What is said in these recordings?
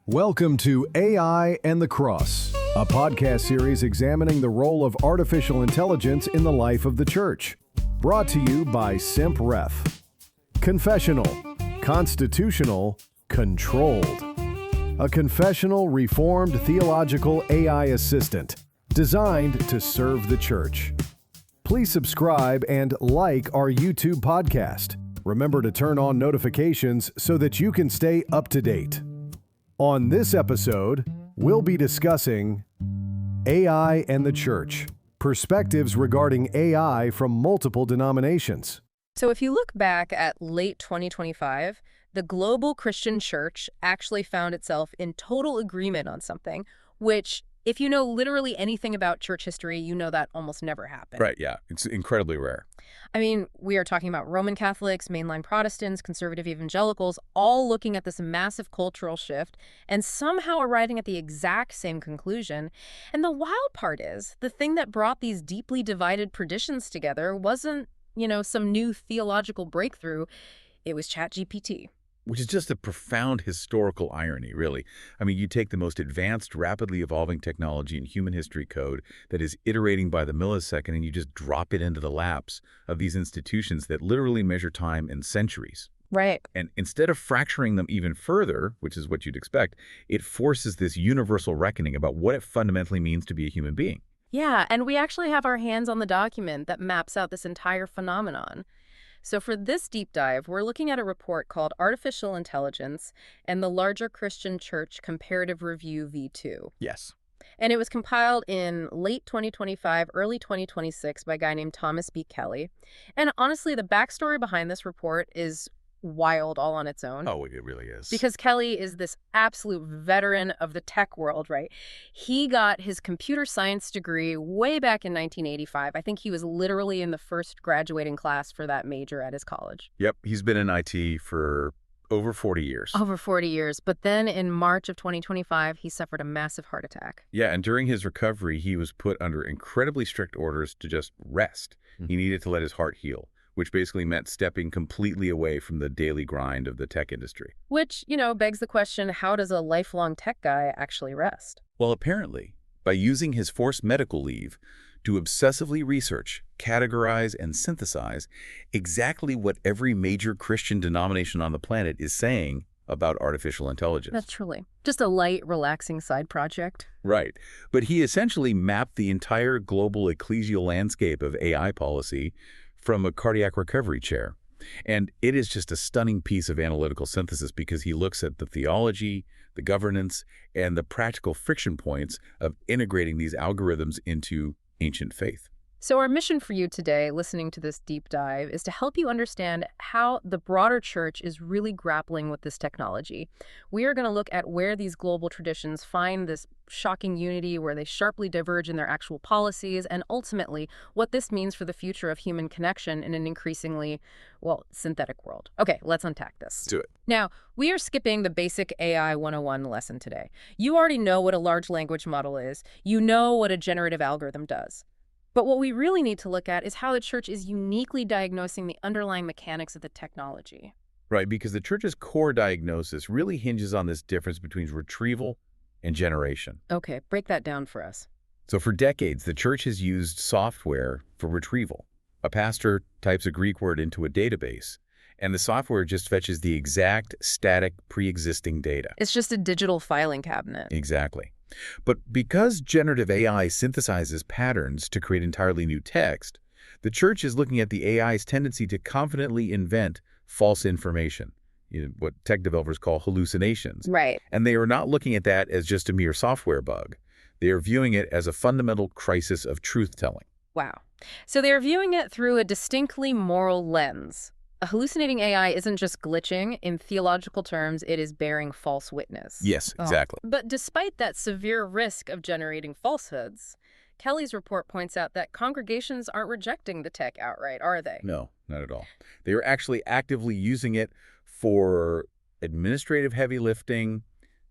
Welcome to AI and the Cross, a podcast series examining the role of artificial intelligence in the life of the church. Brought to you by SimpRef. Confessional, constitutional, controlled. A confessional, reformed theological AI assistant designed to serve the church. Please subscribe and like our YouTube podcast. Remember to turn on notifications so that you can stay up to date. On this episode, we'll be discussing AI and the church, perspectives regarding AI from multiple denominations. So if you look back at late 2025, the global Christian church actually found itself in total agreement on something, which, if you know literally anything about church history, you know that almost never happened. Right, yeah. It's incredibly rare. I mean, we are talking about Roman Catholics, mainline Protestants, conservative evangelicals, all looking at this massive cultural shift and somehow arriving at the exact same conclusion. And the wild part is, the thing that brought these deeply divided traditions together wasn't, some new theological breakthrough. It was ChatGPT. Which is just a profound historical irony, really. I mean, you take the most advanced, rapidly evolving technology in human history code that is iterating by the millisecond, and you just drop it into the laps of these institutions that literally measure time in centuries. Right. And instead of fracturing them even further, which is what you'd expect, it forces this universal reckoning about what it fundamentally means to be a human being. Yeah, and we actually have our hands on the document that maps out this entire phenomenon. So for this deep dive, we're looking at a report called Artificial Intelligence and the Larger Christian Church Comparative Review V2. Yes. And it was compiled in late 2025, early 2026 by a guy named Thomas B. Kelly. And honestly, the backstory behind this report is wild all on its own. Oh, it really is. Because Kelly is this absolute veteran of the tech world, right? He got his computer science degree way back in 1985. I think he was literally in the first graduating class for that major at his college. Yep, he's been in IT for over 40 years. Over 40 years. But then in March of 2025, he suffered a massive heart attack. Yeah, and during his recovery, he was put under incredibly strict orders to just rest. He needed to let his heart heal, which basically meant stepping completely away from the daily grind of the tech industry. Which, begs the question, how does a lifelong tech guy actually rest? Well, apparently, by using his forced medical leave to obsessively research, categorize, and synthesize exactly what every major Christian denomination on the planet is saying about artificial intelligence. That's truly just a light, relaxing side project. Right. But he essentially mapped the entire global ecclesial landscape of AI policy from a cardiac recovery chair. And it is just a stunning piece of analytical synthesis because he looks at the theology, the governance, and the practical friction points of integrating these algorithms into ancient faith. So our mission for you today, listening to this deep dive, is to help you understand how the broader church is really grappling with this technology. We are going to look at where these global traditions find this shocking unity, where they sharply diverge in their actual policies, and ultimately what this means for the future of human connection in an increasingly, synthetic world. Okay, let's unpack this. Let's do it. Now, we are skipping the basic AI 101 lesson today. You already know what a large language model is. You know what a generative algorithm does. But what we really need to look at is how the church is uniquely diagnosing the underlying mechanics of the technology. Right, because the church's core diagnosis really hinges on this difference between retrieval and generation. Okay, break that down for us. So for decades, the church has used software for retrieval. A pastor types a Greek word into a database, and the software just fetches the exact static pre-existing data. It's just a digital filing cabinet. Exactly. But because generative AI synthesizes patterns to create entirely new text, the church is looking at the AI's tendency to confidently invent false information, what tech developers call hallucinations. Right. And they are not looking at that as just a mere software bug. They are viewing it as a fundamental crisis of truth-telling. Wow. So they're viewing it through a distinctly moral lens. A hallucinating AI isn't just glitching. In theological terms, it is bearing false witness. Yes, exactly. But despite that severe risk of generating falsehoods, Kelly's report points out that congregations aren't rejecting the tech outright, are they? No, not at all. They are actually actively using it for administrative heavy lifting,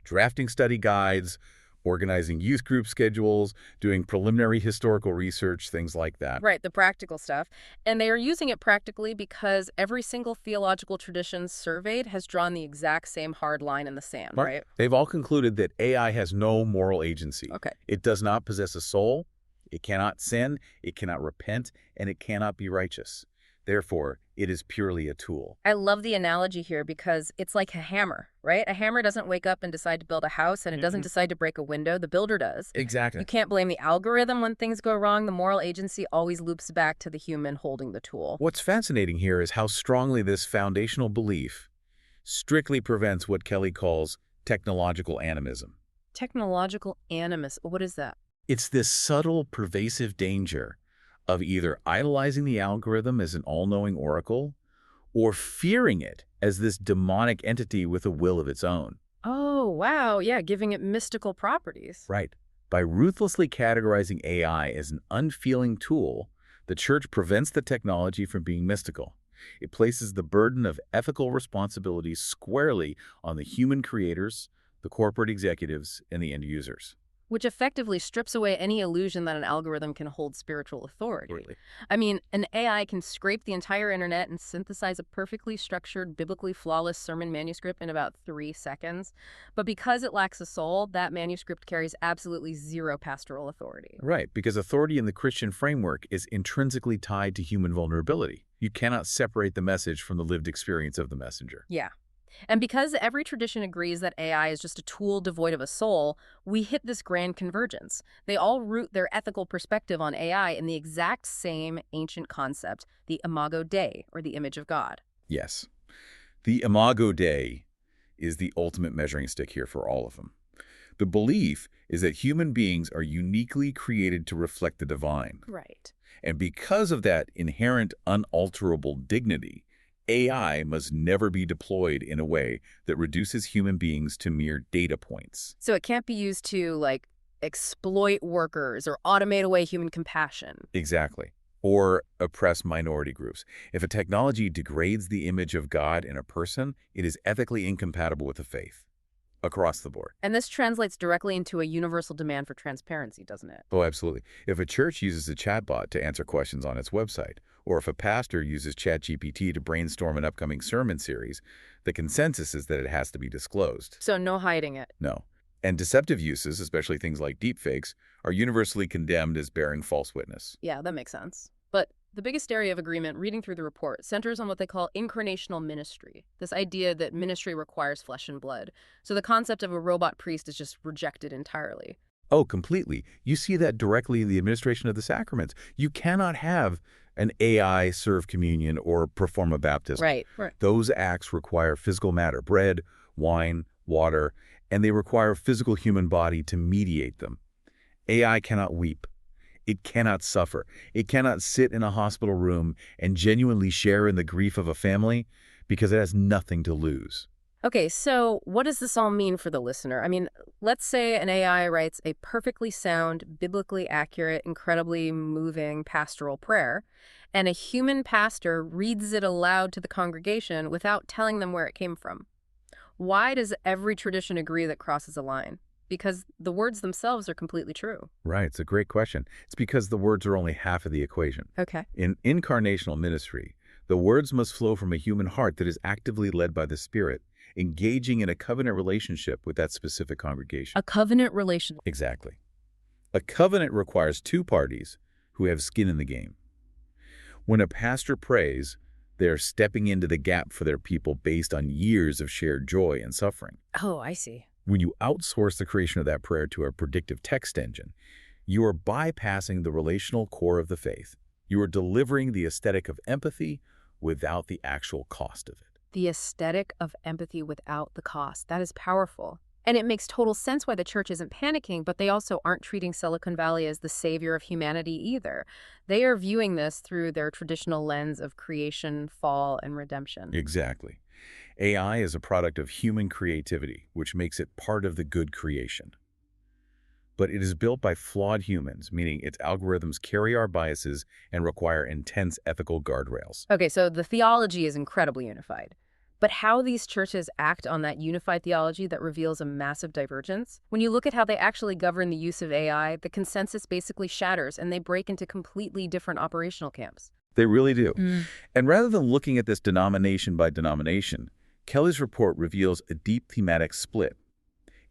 drafting study guides, organizing youth group schedules, doing preliminary historical research, things like that. Right, the practical stuff. And they are using it practically because every single theological tradition surveyed has drawn the exact same hard line in the sand, right? They've all concluded that AI has no moral agency. Okay. It does not possess a soul, it cannot sin, it cannot repent, and it cannot be righteous. Therefore, it is purely a tool. I love the analogy here because it's like a hammer, right? A hammer doesn't wake up and decide to build a house, and it doesn't decide to break a window. The builder does. Exactly. You can't blame the algorithm when things go wrong. The moral agency always loops back to the human holding the tool. What's fascinating here is how strongly this foundational belief strictly prevents what Kelly calls technological animism. Technological animus. What is that? It's this subtle, pervasive danger of either idolizing the algorithm as an all-knowing oracle or fearing it as this demonic entity with a will of its own. Oh, wow. Yeah, giving it mystical properties. Right. By ruthlessly categorizing AI as an unfeeling tool, the church prevents the technology from being mystical. It places the burden of ethical responsibility squarely on the human creators, the corporate executives, and the end users. Which effectively strips away any illusion that an algorithm can hold spiritual authority. Really. I mean, an AI can scrape the entire internet and synthesize a perfectly structured, biblically flawless sermon manuscript in about 3 seconds. But because it lacks a soul, that manuscript carries absolutely zero pastoral authority. Right, because authority in the Christian framework is intrinsically tied to human vulnerability. You cannot separate the message from the lived experience of the messenger. Yeah. And because every tradition agrees that AI is just a tool devoid of a soul, we hit this grand convergence. They all root their ethical perspective on AI in the exact same ancient concept, the imago Dei, or the image of God. Yes. The imago Dei is the ultimate measuring stick here for all of them. The belief is that human beings are uniquely created to reflect the divine. Right. And because of that inherent unalterable dignity, AI must never be deployed in a way that reduces human beings to mere data points. So it can't be used to, like, exploit workers or automate away human compassion. Exactly. Or oppress minority groups. If a technology degrades the image of God in a person, it is ethically incompatible with the faith. Across the board. And this translates directly into a universal demand for transparency, doesn't it? Oh, absolutely. If a church uses a chatbot to answer questions on its website, or if a pastor uses ChatGPT to brainstorm an upcoming sermon series, the consensus is that it has to be disclosed. So no hiding it. No. And deceptive uses, especially things like deepfakes, are universally condemned as bearing false witness. Yeah, that makes sense. But the biggest area of agreement, reading through the report, centers on what they call incarnational ministry, this idea that ministry requires flesh and blood. So the concept of a robot priest is just rejected entirely. Oh, completely. You see that directly in the administration of the sacraments. You cannot have an AI serve communion or perform a baptism. Right. Those acts require physical matter, bread, wine, water, and they require a physical human body to mediate them. AI cannot weep. It cannot suffer. It cannot sit in a hospital room and genuinely share in the grief of a family because it has nothing to lose. Okay, so what does this all mean for the listener? I mean, let's say an AI writes a perfectly sound, biblically accurate, incredibly moving pastoral prayer, and a human pastor reads it aloud to the congregation without telling them where it came from. Why does every tradition agree that crosses a line? Because the words themselves are completely true. Right, it's a great question. It's because the words are only half of the equation. Okay. In incarnational ministry, the words must flow from a human heart that is actively led by the Spirit, engaging in a covenant relationship with that specific congregation. A covenant relation. Exactly. A covenant requires two parties who have skin in the game. When a pastor prays, they are stepping into the gap for their people based on years of shared joy and suffering. Oh, I see. When you outsource the creation of that prayer to a predictive text engine, you are bypassing the relational core of the faith. You are delivering the aesthetic of empathy without the actual cost of it. The aesthetic of empathy without the cost. That is powerful. And it makes total sense why the church isn't panicking, but they also aren't treating Silicon Valley as the savior of humanity either. They are viewing this through their traditional lens of creation, fall, and redemption. Exactly. AI is a product of human creativity, which makes it part of the good creation. But it is built by flawed humans, meaning its algorithms carry our biases and require intense ethical guardrails. Okay, so the theology is incredibly unified. but how these churches act on that unified theology that reveals a massive divergence. When you look at how they actually govern the use of AI, the consensus basically shatters and they break into completely different operational camps. They really do. And rather than looking at this denomination by denomination, Kelly's report reveals a deep thematic split.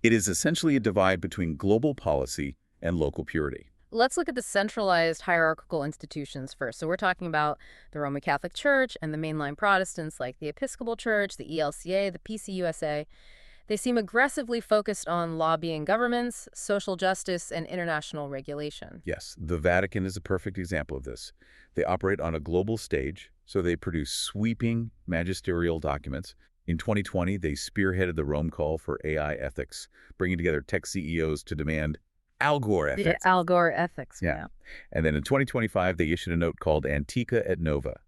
It is essentially a divide between global policy and local purity. Let's look at the centralized hierarchical institutions first. So we're talking about the Roman Catholic Church and the mainline Protestants like the Episcopal Church, the ELCA, the PCUSA. They seem aggressively focused on lobbying governments, social justice, and international regulation. Yes, the Vatican is a perfect example of this. They operate on a global stage, so they produce sweeping magisterial documents. In 2020, they spearheaded the Rome call for AI ethics, bringing together tech CEOs to demand Al Gore ethics. Yeah, Al Gore ethics. Yeah. And then in 2025, they issued a note called Antica et Nova.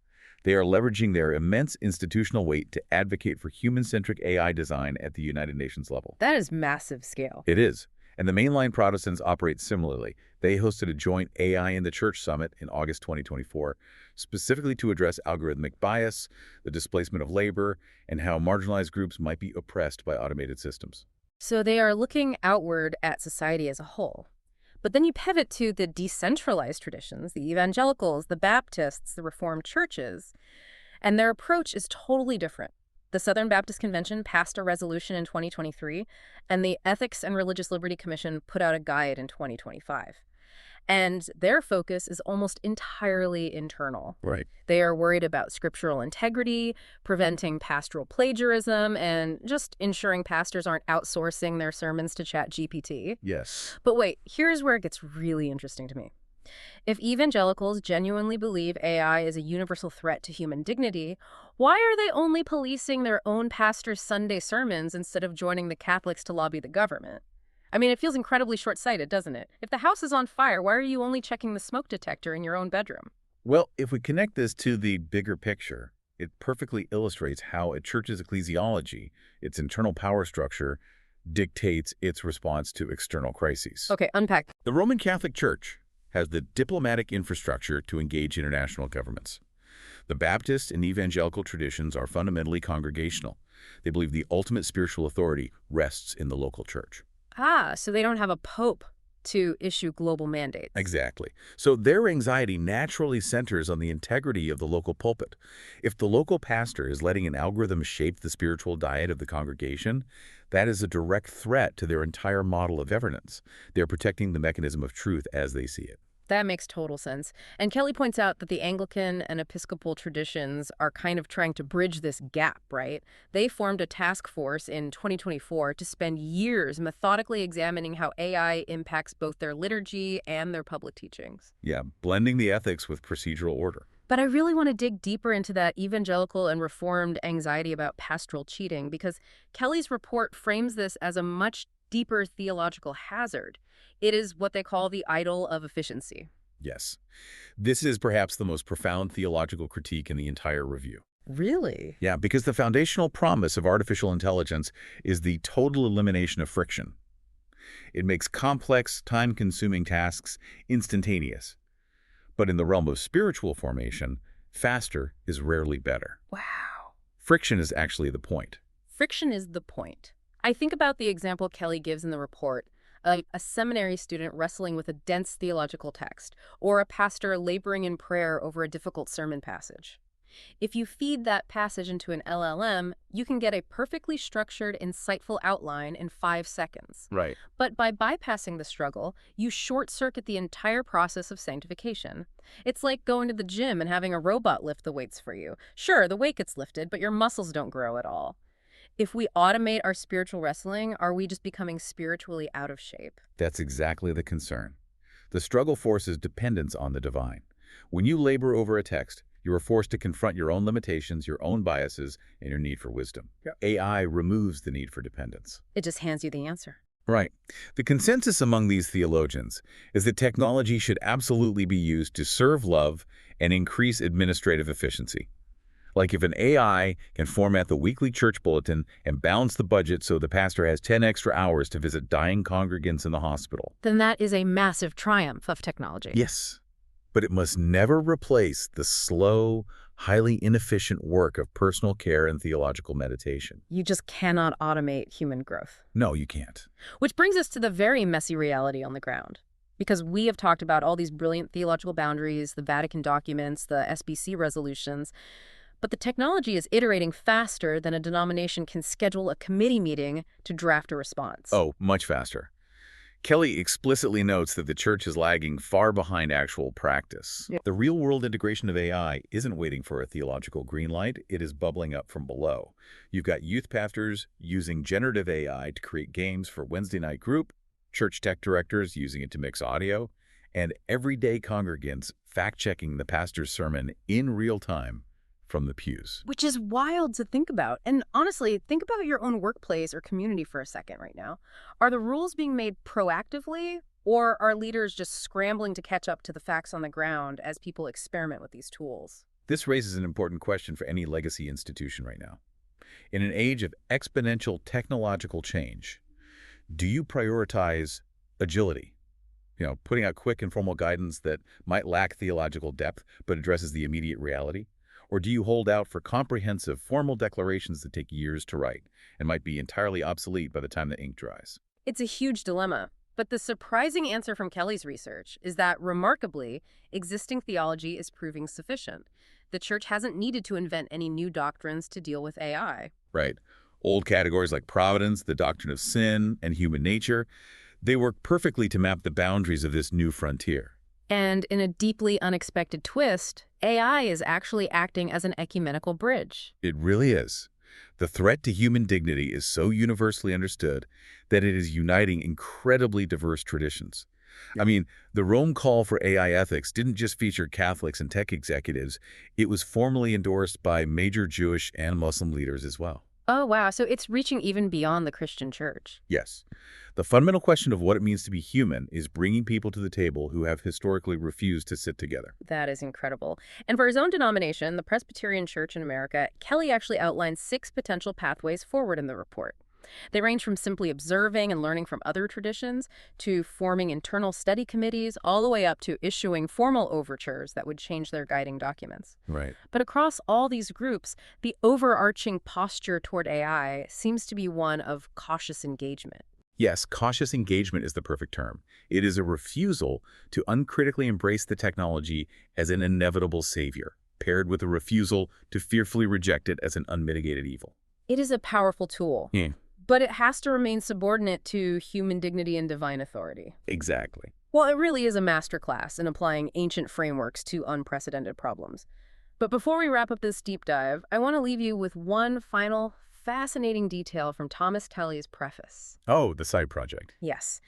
They are leveraging their immense institutional weight to advocate for human-centric AI design at the United Nations level. That is massive scale. It is. And the mainline Protestants operate similarly. They hosted a joint AI in the Church Summit in August 2024, specifically to address algorithmic bias, the displacement of labor, and how marginalized groups might be oppressed by automated systems. So they are looking outward at society as a whole. But then you pivot to the decentralized traditions, the evangelicals, the Baptists, the Reformed churches, and their approach is totally different. The Southern Baptist Convention passed a resolution in 2023, and the Ethics and Religious Liberty Commission put out a guide in 2025. And their focus is almost entirely internal. Right. They are worried about scriptural integrity, preventing pastoral plagiarism, and just ensuring pastors aren't outsourcing their sermons to ChatGPT. Yes. But wait, here's where it gets really interesting to me. If evangelicals genuinely believe AI is a universal threat to human dignity, why are they only policing their own pastors' Sunday sermons instead of joining the Catholics to lobby the government? I mean, it feels incredibly short-sighted, doesn't it? If the house is on fire, why are you only checking the smoke detector in your own bedroom? Well, if we connect this to the bigger picture, it perfectly illustrates how a church's ecclesiology, its internal power structure, dictates its response to external crises. Okay, unpack. The Roman Catholic Church has the diplomatic infrastructure to engage international governments. The Baptist and evangelical traditions are fundamentally congregational. They believe the ultimate spiritual authority rests in the local church. Ah, so they don't have a pope to issue global mandates. Exactly. So their anxiety naturally centers on the integrity of the local pulpit. If the local pastor is letting an algorithm shape the spiritual diet of the congregation, that is a direct threat to their entire model of governance. They're protecting the mechanism of truth as they see it. That makes total sense. And Kelly points out that the Anglican and Episcopal traditions are kind of trying to bridge this gap, right? They formed a task force in 2024 to spend years methodically examining how AI impacts both their liturgy and their public teachings. Yeah, blending the ethics with procedural order. But I really want to dig deeper into that evangelical and Reformed anxiety about pastoral cheating, because Kelly's report frames this as a much deeper theological hazard. It is what they call the idol of efficiency. Yes. This is perhaps the most profound theological critique in the entire review. Really? Yeah, because the foundational promise of artificial intelligence is the total elimination of friction. It makes complex, time-consuming tasks instantaneous. But in the realm of spiritual formation, faster is rarely better. Wow. Friction is actually the point. Friction is the point. I think about the example Kelly gives in the report, a seminary student wrestling with a dense theological text, or a pastor laboring in prayer over a difficult sermon passage. If you feed that passage into an LLM, you can get a perfectly structured, insightful outline in 5 seconds. Right. But by bypassing the struggle, you short-circuit the entire process of sanctification. It's like going to the gym and having a robot lift the weights for you. Sure, the weight gets lifted, but your muscles don't grow at all. If we automate our spiritual wrestling, are we just becoming spiritually out of shape? That's exactly the concern. The struggle forces dependence on the divine. When you labor over a text, you are forced to confront your own limitations, your own biases, and your need for wisdom. Yep. AI removes the need for dependence. It just hands you the answer. Right. The consensus among these theologians is that technology should absolutely be used to serve love and increase administrative efficiency. Like if an AI can format the weekly church bulletin and balance the budget so the pastor has 10 extra hours to visit dying congregants in the hospital. Then that is a massive triumph of technology. Yes, but it must never replace the slow, highly inefficient work of personal care and theological meditation. You just cannot automate human growth. No, you can't. Which brings us to the very messy reality on the ground. Because we have talked about all these brilliant theological boundaries, the Vatican documents, the SBC resolutions, but the technology is iterating faster than a denomination can schedule a committee meeting to draft a response. Oh, much faster. Kelly explicitly notes that the church is lagging far behind actual practice. Yeah. The real-world integration of AI isn't waiting for a theological green light, it is bubbling up from below. You've got youth pastors using generative AI to create games for Wednesday night group, church tech directors using it to mix audio, and everyday congregants fact-checking the pastor's sermon in real time from the pews. Which is wild to think about. And honestly, think about your own workplace or community for a second right now. Are the rules being made proactively, or are leaders just scrambling to catch up to the facts on the ground as people experiment with these tools? This raises an important question for any legacy institution right now. In an age of exponential technological change, do you prioritize agility? Putting out quick and formal guidance that might lack theological depth but addresses the immediate reality? Or do you hold out for comprehensive, formal declarations that take years to write and might be entirely obsolete by the time the ink dries? It's a huge dilemma, but the surprising answer from Kelly's research is that, remarkably, existing theology is proving sufficient. The church hasn't needed to invent any new doctrines to deal with AI. Right. Old categories like providence, the doctrine of sin, and human nature, they work perfectly to map the boundaries of this new frontier. And in a deeply unexpected twist, AI is actually acting as an ecumenical bridge. It really is. The threat to human dignity is so universally understood that it is uniting incredibly diverse traditions. I mean, the Rome call for AI ethics didn't just feature Catholics and tech executives. It was formally endorsed by major Jewish and Muslim leaders as well. Oh, wow. So it's reaching even beyond the Christian church. Yes. The fundamental question of what it means to be human is bringing people to the table who have historically refused to sit together. That is incredible. And for his own denomination, the Presbyterian Church in America, Kelly actually outlined 6 potential pathways forward in the report. They range from simply observing and learning from other traditions to forming internal study committees, all the way up to issuing formal overtures that would change their guiding documents. Right. But across all these groups, the overarching posture toward AI seems to be one of cautious engagement. Yes, cautious engagement is the perfect term. It is a refusal to uncritically embrace the technology as an inevitable savior, paired with a refusal to fearfully reject it as an unmitigated evil. It is a powerful tool. Yeah. But it has to remain subordinate to human dignity and divine authority. Exactly. Well, it really is a masterclass in applying ancient frameworks to unprecedented problems. But before we wrap up this deep dive, I want to leave you with one final fascinating detail from Thomas Kelly's preface. Oh, the side project. Yes.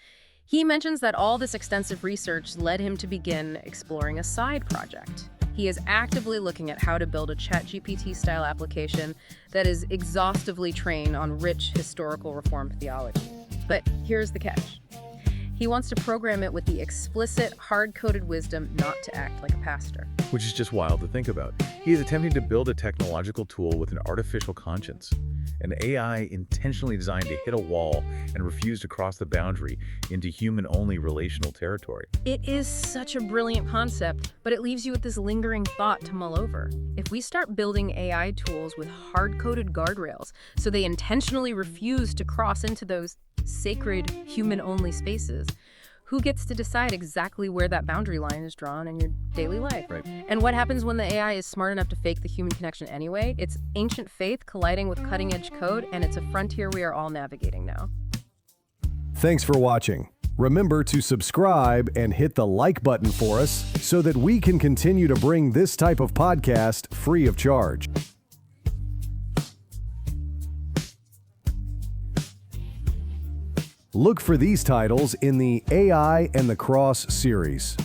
He mentions that all this extensive research led him to begin exploring a side project. He is actively looking at how to build a ChatGPT-style application that is exhaustively trained on rich historical Reformed theology. But here's the catch. He wants to program it with the explicit, hard-coded wisdom not to act like a pastor. Which is just wild to think about. He is attempting to build a technological tool with an artificial conscience, an AI intentionally designed to hit a wall and refuse to cross the boundary into human-only relational territory. It is such a brilliant concept, but it leaves you with this lingering thought to mull over. If we start building AI tools with hard-coded guardrails so they intentionally refuse to cross into those sacred human-only spaces, who gets to decide exactly where that boundary line is drawn in your daily life? Right. And what happens when the AI is smart enough to fake the human connection anyway? It's ancient faith colliding with cutting-edge code, and it's a frontier we are all navigating now. Thanks for watching. Remember to subscribe and hit the like button for us so that we can continue to bring this type of podcast free of charge. Look for these titles in the AI and the Cross series.